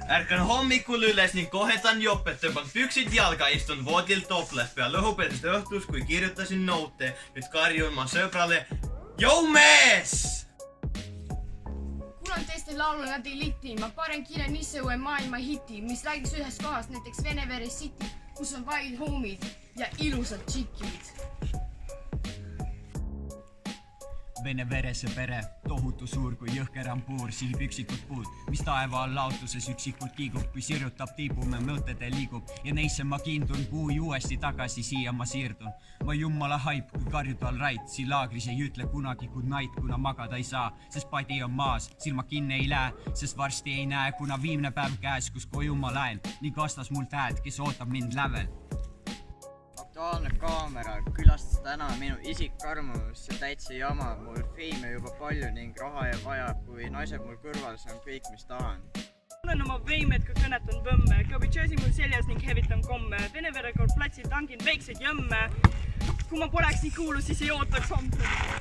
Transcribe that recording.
Ärkän hommikul üles ning kohetan jopet, tõmban püksid jalga, istun voodil toples pea lõhupeast õhtus, kui kirjutasin noote. Nüüd karjun ma sõbrale, Jou mees! Kuulan teiste laulu, nad ei liti. Ma parem kirjan ise uue maailma hiti, mis räägiks ühes kohas, näiteks Venevere City, kus on vaid homid ja ilusad tšikid. Veneverese pere, tohutu suur kui jõhker ampuur, sihib üksikud puud, mis taeva all laotuses üksikult kiigub, kui sirjutab tiibume mõõtede liigub ja neisse ma kiindun, kui uuesti tagasi siia ma siirdun. Ma jummala haip, kui karjud all rait, siin laagris ei ütle kunagi good night, kuna magada ei saa, sest padi on maas, silma kinni ei lähe, sest varsti ei näe, kuna viimne päev käes, kus koju ma lähen, ning vastas mult hääd, kes ootab mind lävel. Aktuaalne kaamera külastas täna minu isikarmus, see täitsa jama, mul feime juba palju ning raha ei vaja, kui naised mul kõrval, see on kõik, mis tahan. Olen oma veimed, kui kõnetan võmme, kabitšöösi mul seljas ning hevitan komme, Venevere kord platsil tangin väikseid jõmme. Kui ma poleks nii kuulu, siis ei ootaks homse.